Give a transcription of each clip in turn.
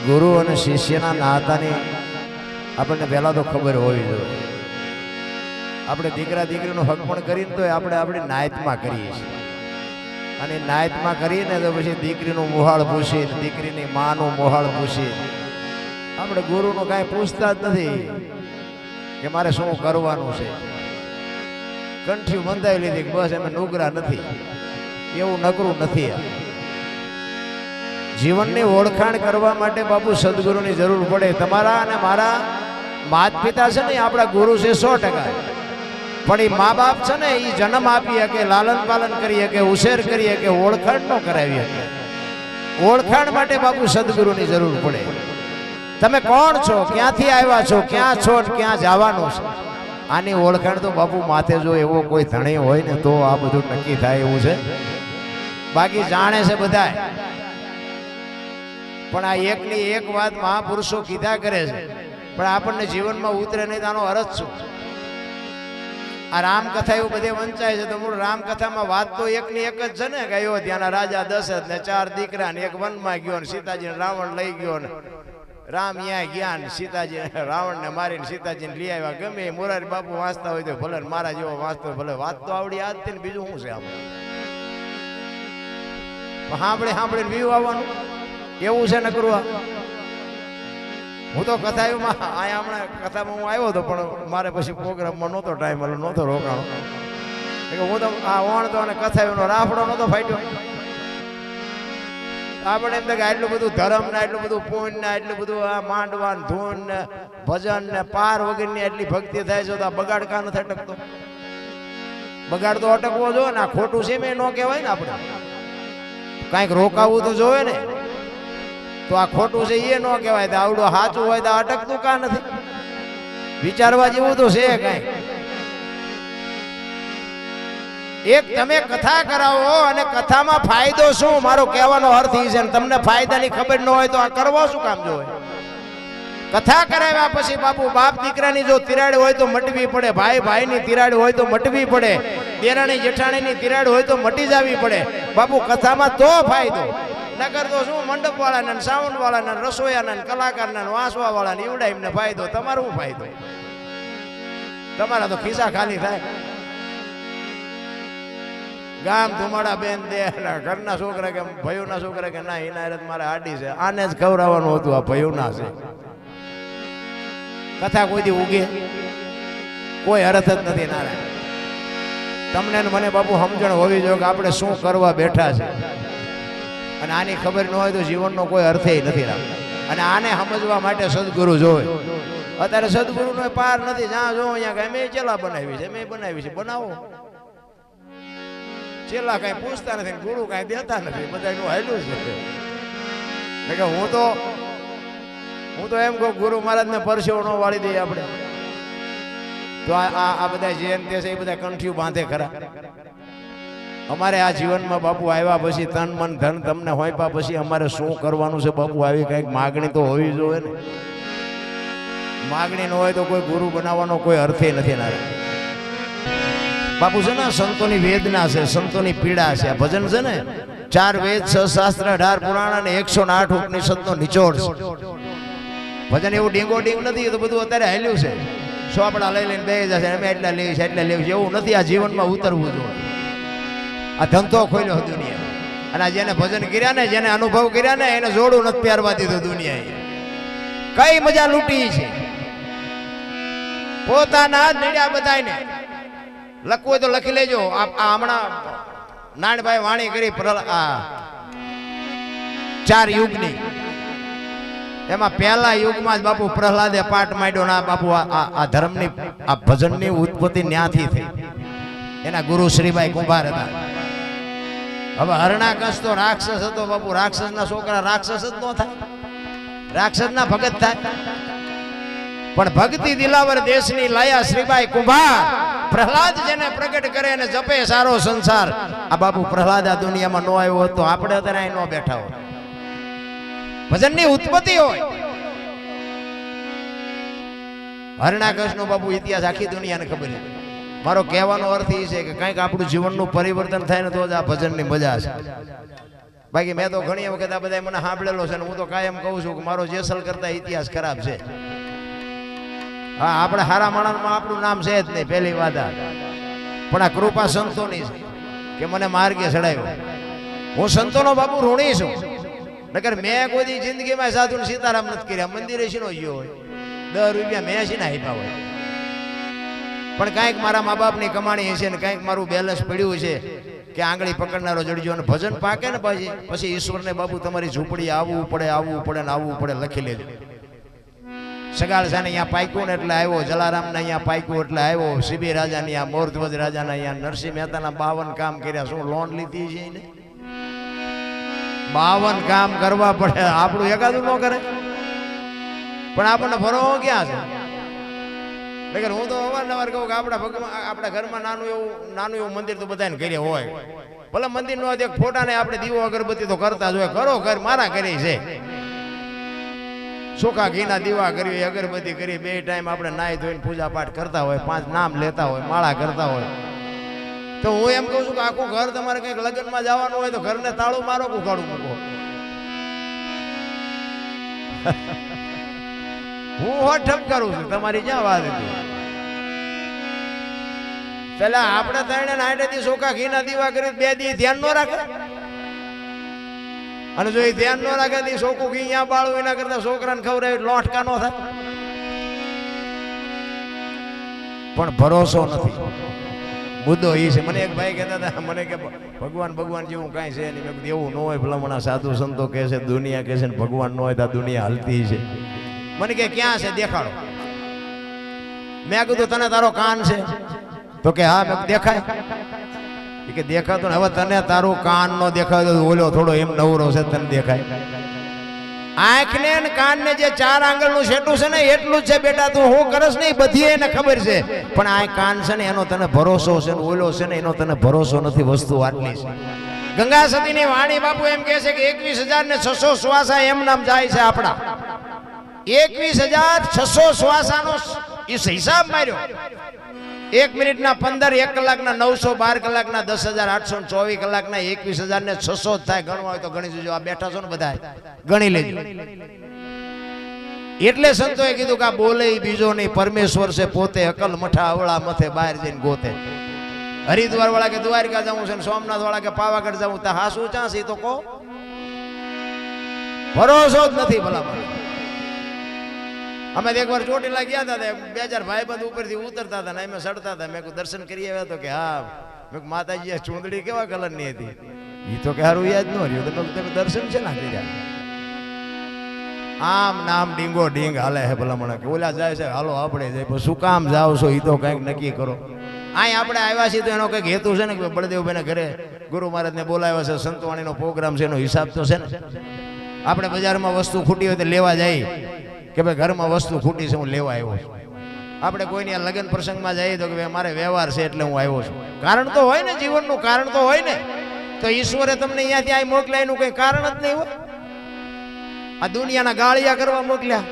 ગુરુ અને શિષ્યના નાતાની આપણને પહેલા તો ખબર હોવી જોઈએ. આપણે દીકરા દીકરીનો હક પણ કરીને તો આપણે આપણી નાયતમાં કરીએ છીએ, અને નાયતમાં કરીને તો પછી દીકરીનું મોહાળ પૂછી, દીકરીની માનું મોહાળ પૂછી, આપણે ગુરુનું કાંઈ પૂછતા જ નથી કે મારે શું કરવાનું છે. કંઠી બંધાવી લીધી કે બસ એમ નુગરા નથી, એવું નકરું નથી. જીવનની ઓળખાણ કરવા માટે બાપુ સદગુરુની જરૂર પડે. તમારા અને મારા માત પિતા છે ને આપણા ગુરુ છે 100%, પણ એ મા બાપ છે ને એ જન્મ આપી શકે, લાલન પાલન કરી શકે, ઉછેર કરી શકે, ઓળખાણ ન કરાવી શકે. ઓળખાણ માટે બાપુ સદગુરુની જરૂર પડે. તમે કોણ છો, ક્યાંથી આવ્યા છો, ક્યાં છો, ક્યાં જવાનું છે, આની ઓળખાણ તો બાપુ માથે જો એવો કોઈ ધણી હોય ને તો આ બધું નક્કી થાય એવું છે. બાકી જાણે છે બધા, પણ આ એકની એક વાત મહાપુરુષો કીધા કરે છે, પણ આપણને જીવનમાં ઉતરે નહીં. આનો અર્થ શું? આ રામકથા એવું બધે વંચાય છે, તો મૂળ રામકથામાં વાત તો એકની એક જ છે ને કે અયોધ્યાના રાજા દશરથ ને 4 દીકરા ને એક વનમાં ગયો ને સીતાજીને રાવણ લઈ ગયો ને રામ ત્યાં ગયા ને સીતાજી રાવણને મારીને સીતાજીને લઈ આવ્યા. ગમે મોરારી બાપુ વાંચતા હોય તો ભલે, મારા જેવો વાંચતો હોય ભલે, વાત તો આવડી યાદ છે ને બીજું શું છે? આપણે સાંભળીને વ્યૂ આવવાનું એવું છે ને કરવા. હું તો કથામાં અહીંયા હમણાં કથામાં હું આવ્યો હતો, પણ મારે પછી પ્રોગ્રામમાં નહોતો ટાઈમ, એટલે નહોતો રોકાણો. હું તો આ વણતો અને કથાનો રાફડો નહોતો ફાટ્યો. આપણે એમ કે આટલું બધું ધર્મ ને આટલું બધું પુણ્ય ને આટલું બધું આ માંડવાન ધૂન ને ભજન ને પાર વગરની એટલી ભક્તિ થાય છે, તો આ બગાડ કા નથી અટકતો? બગાડ તો અટકવો જોઈએ ને. આ ખોટું છે મેં ન કહેવાય ને. આપણે કાંઈક રોકાવવું તો જોવે ને. તો આ ખોટું છે એ ન કહેવાય. આવડું સાચું હોય તો અટકતું કા નથી? વિચારવા જેવું તો છે કાંઈક. એક તમે કથા કરાવો અને કથામાં ફાયદો શું? મારો કહેવાનો અર્થ એ છે. તમને ફાયદાની ખબર ન હોય તો આ કરવો શું કામ જોવે? કથા કરાવ્યા પછી બાપુ બાપ દીકરાની જો તિરાડ હોય તો મટવી પડે, ભાઈ ભાઈની તિરાડ હોય તો મટવી પડે, દેરાણી જેઠાણીની તિરાડ હોય તો મટી જવી પડે બાપુ કથામાં, તો ફાયદો. નગર તો શું મંડપ વાળાને, સાઉન્ડ વાળાને, રસોઈયાને, કલાકારને, વાંસવા વાળાને એવડા એમને ફાયદો. તમારો શું ફાયદો? તમારા તો ખિસ્સા ખાલી થાય. ગામ ધુમાડા બેન દે, ઘરના છોકરા કે ભયોના છોકરા કે ના એના મારે આડી છે, આને જ ખવડાવવાનું હતું, આ ભયોના છે. કથા કોઈ દી ઉગે કોઈ અર્થ જ નથી. નારાયણ તમને મને બાપુ સમજણ હોવી જોઈએ કે આપણે શું કરવા બેઠા છે, અને આની ખબર ન હોય તો જીવનનો કોઈ અર્થ નથી રાખતો. અને આને સમજવા માટે સદગુરુ જોવે. અત્યારે સદગુરુનો પાર નથી. જ્યાં જો અહીંયા મેં ચેલા બનાવી છે, મેં બનાવી છે, બનાવો. ચેલા કઈ પૂછતા નથી, ગુરુ કઈ દેતા નથી, બધા એનું હાલ્યું છે. હું તો એમ કહું ગુરુ મહારાજ ને પરસેવો ન વાળી દઈએ આપણે તો આ બધા જેન તે છે એ બધા કંઠિયું બાંધે ખરા. અમારે આ જીવનમાં બાપુ આવ્યા પછી તન મન ધન તમને હોઈપા પછી અમારે શું કરવાનું છે બાપુ? આવી કઈક માગણી તો હોવી જોઈએ ને. માગણી ન હોય તો કોઈ ગુરુ બનાવવાનો કોઈ અર્થ નથી. નારે બાપુ છે ને સંતોની વેદના છે, સંતોની પીડા છે. આ ભજન છે ને 4 વેદ 6 શાસ્ત્ર 18 પુરાણ અને 108 ઉપનિષદનો નિચોડ છે. ભજન એવું ડીંગો ડીંગ નથી. તો બધું અત્યારે હાલ્યું છે. સોપડા લઈ લઈને બે જશે, અમે એટલા લેવી છે એટલા લેવી છે, એવું નથી. આ જીવનમાં ઉતરવું જોઈએ. આ ધંધો ખોલ્યો દુનિયા. અને જેને ભજન કર્યા ને, જેને અનુભવ કર્યા ને, એને જોડું નથી પહેરવા દીધું દુનિયાએ. કઈ મજા લૂંટી છે પોતાના નીડ્યા બધાને. લખવું હોય તો લખી લેજો. આ હમણાં નાનભાઈ વાણી કરી 4 યુગની, એમાં પહેલા યુગમાં જ બાપુ પ્રહલાદે પાઠ માંડ્યો ના બાપુ આ ધર્મની આ ભજનની ઉત્પત્તિ ન્યાથી થઈ. એના ગુરુ શ્રીભાઈ કુંભાર હતા. હવે હરણાકશ તો રાક્ષસ હતો બાપુ. રાક્ષસના છોકરા રાક્ષસ જ ન થાય, રાક્ષસના ભગત થાય. પણ ભક્તિ દિલાવર દેશની લાયા શ્રીભાઈ કુંભાર, પ્રહલાદ જેને પ્રગટ કરે અને જપે સારો સંસાર. આ બાપુ પ્રહલાદ આ દુનિયામાં ન આવ્યો હોત તો આપણે અત્યારે અહીં ન બેઠા હોત. ભજનની ઉત્પત્તિ હોય. હરણાકશનો બાપુ ઇતિહાસ આખી દુનિયાને ખબર છે. મારો કહેવાનો અર્થ એ છે કે કંઈક આપણું જીવનનું પરિવર્તન થાય ને તો જ આ ભજનની મજા છે. નકર તો આપણે અહીં ન બેઠા હોત. ભજનની ઉત્પત્તિ હોય. હરણાકશનો બાપુ ઇતિહાસ આખી દુનિયાને ખબર છે. મારો કહેવાનો અર્થ એ છે કે કંઈક આપણું જીવનનું પરિવર્તન થાય ને તો જ આ ભજનની મજા છે. બાકી મેં તો ઘણી વખત આ બધા મને સાંભળેલો છે ને હું તો કાયમ કહું છું કે મારો જેસલ કરતા ઇતિહાસ ખરાબ છે. હા, આપણે હારા માણસમાં આપણું નામ છે જ નહીં પહેલી વાત. પણ આ કૃપા સંતોની છે કે મને માર્ગે ચડાવ્યો. હું સંતોનો બાપુ ઋણી છું. નકર મેં કોઈ જિંદગીમાં સાધુ સીતારામ નથી કર્યા. મંદિરે શીનો ગયો હોય, 10 રૂપિયા મેં શીના આપ્યા હોય. પણ કાંઈક મારા મા બાપની કમાણી હશે ને કાંઈક મારું બેલેન્સ પડ્યું છે કે આંગળી પકડનારો જડજો અને ભજન પાકે ને પછી ઈશ્વરને બાપુ તમારી ઝૂંપડી આવવું પડે ને આવવું પડે લખી લેજો. સગાળસાને અહીંયા પાક્યું ને એટલે આવ્યો, જલારામને અહીંયા પાક્યું એટલે આવ્યો, સીબી રાજાને અહીંયા, મોરધ્વજ રાજાને અહીંયા, નરસિંહ મહેતાના 52 કામ કર્યા. શું લોન લીધી છે એને? 52 કામ કરવા પડે. આપણું એકાદું ન કરે પણ આપણને ફરો ક્યાં છે? નકર હું તો અવારનવાર કહું કે આપણા ઘરમાં નાનું એવું મંદિર તો બધાને ઘરે હોય. ભલે મંદિર નો એક ફોટાને આપણે દીવો અગરબત્તી તો કરતા જ હોય. કરો ઘર મારા ઘરે છે. ચોખા ઘીના દીવા કરવી, અગરબત્તી કરી, 2 ટાઈમ આપણે નાહી ધોઈને પૂજા પાઠ કરતા હોય, 5 નામ લેતા હોય, માળા કરતા હોય. તો હું એમ કહું છું કે આખું ઘર તમારે કંઈક લગ્નમાં જવાનું હોય તો ઘરને તાળું મારો, ઉઘાડું મૂકો. હું હોઠ ઠપકારું છું, તમારી ક્યાં વાત હતી? પેલા આપણે 3 થી ચોખા ઘીના દીવા કરી 2 દી ધ્યાન ન રાખે. અને જો એ ધ્યાન ન રાખે તો ચોખ્ખું ઘી અહીંયા બાળવું, એના કરતા છોકરાને ખવડાવી લોટકા ન થાય. પણ ભરોસો નથી. મુદ્દો એ છે. મને એક ભાઈ કહેતા હતા, મને કે ભગવાન જેવું કાંઈ છે નહીં. મેં કીધું એવું ન હોય. ભલામણા સાધુ સંતો કહે છે, દુનિયા કહે છે ને ભગવાન ન હોય તો દુનિયા હલતી છે. મને કે ક્યાં છે દેખાડો. મેં કીધું તને તારો કાન છે? તો કે હા. મેં દેખાય? કે દેખાતો ને. હવે તને તારું કાન નો દેખાય તો ઓલો થોડો એમ નવરો છે તને દેખાય? આંખને ને કાનને જે 4 આંગળનું સેટું છે ને એટલું જ છે બેટા. તું હું કરસ નહીં બધી એને ખબર છે. પણ આ કાન છે ને એનો તને ભરોસો છે ને ઓલો છે ને એનો તને ભરોસો નથી. વસ્તુ આટલી છે. ગંગા સતીની વાણી બાપુ એમ કહે છે કે 21,600 શ્વાસા એમ નામ જાય છે આપણા. 21,600 શ્વાસાનો હિસાબ માર્યો. 1 મિનિટના 15, 1 કલાકના 900, 12 કલાકના 10,824 કલાકના 21,600 થાય. ગણવા હોય તો ગણી જોજો. આ બેઠા છો ને બધા ગણી લેજો. એટલે સંતોએ કીધું કે આ બોલે બીજો નહીં, પરમેશ્વર છે પોતે. અકલ મઠા અવળા મથે બહાર જઈને ગોતે. હરિદ્વાર વાળા કે દ્વારકા જવું છે, સોમનાથ વાળા કે પાવાગઢ જવું, તો હા શું ચાંસી તો કહો. ભરોસો જ નથી. ભલા અમે એક વાર ચોટીલા ગયા હતા, 2,000 ભાઈબંધ ઉપરથી ઉતરતા હતા ને અમે ચડતા હતા. મેં દર્શન કરી આવ્યા તો કે હા. મેં માતાજી ચૂંદડી કેવા કલરની હતી? એ તો કે હારું યાદ ન રહ્યું. તમે દર્શન છે ને કર્યા? આમ નામ ડીંગો ડીંગ હાલે હે. ભલા મને કે ઓલા જાય છે, હાલો આપણે જાય. શું કામ જાઓ છો એ તો કંઈક નક્કી કરો. અહીં આપણે આવ્યા છીએ તો એનો કંઈક હેતુ છે ને કે બળદેવભાઈના ઘરે ગુરુ મહારાજને બોલાવ્યા છે, સંતવાણીનો પ્રોગ્રામ છે, એનો હિસાબ તો છે ને. આપણે બજારમાં વસ્તુ ખૂટી હોય તો લેવા જાય કે ભાઈ ઘરમાં વસ્તુ ખૂટી છે હું લેવા આવ્યો છું. આપણે કોઈની લગ્ન પ્રસંગમાં જઈએ તો કે ભાઈ મારે વ્યવહાર છે એટલે હું આવ્યો છું. કારણ તો હોય ને, જીવનનું કારણ તો હોય ને. તો ઈશ્વરે તમને અહીંયાથી અહીં મોકલ્યા એનું કંઈ કારણ જ નહીં હોય. આ દુનિયાના ગાળિયા કરવા મોકલ્યા.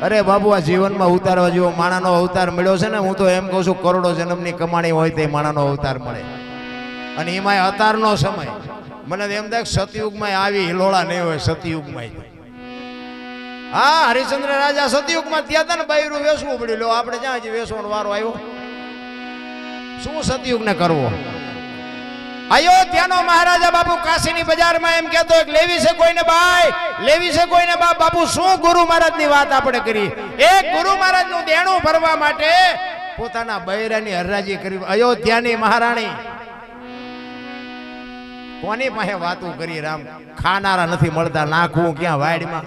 અરે બાબુ, આ જીવનમાં ઉતારવા જેવો માણાનો અવતાર મળ્યો છે ને. હું તો એમ કહું છું કરોડો જન્મની કમાણી હોય તો માણાનો અવતાર મળે. અને એમાં અવતારનો સમય મને એમ થાય સતયુગમાં આવી હિલોળા નહીં હોય. સતયુગમાં હા, હરિશ્ચંદ્ર રાજા સતયુગમાં ત્યાં હતા ને બૈરું વેસવું પડ્યું. લો આપણે જ્યાં હજી વેસવાનો વારો આવ્યો. શું સતયુગ ને કરવો? અયોધ્યાનો મહારાજા બાપુ કાશીની બજારમાં એમ કહેતો લેવી છે કોઈને બાઈ, લેવી છે કોઈને બાપ. બાપુ શું ગુરુ મહારાજની વાત આપણે કરી. એક ગુરુ મહારાજનું દેણું ભરવા માટે પોતાના બૈરાની હરાજી કરી. અયોધ્યાની મહારાણી કોની પાસે વાતો કરી? રામ ખાનારા નથી મળતા, નાખવું ક્યાં વાડમાં.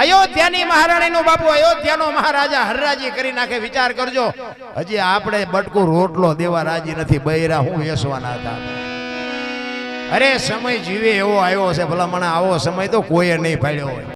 અયોધ્યાની મહારાણીનું બાપુ અયોધ્યાનો મહારાજા હરરાજી કરી નાખે. વિચાર કરજો, હજી આપણે બટકું રોટલો દેવા રાજી નથી. બૈરા હું વેસવાના હતા. અરે સમય જીવે એવો આવ્યો છે. ભલા મને આવો સમય તો કોઈએ નહીં પાડ્યો હોય.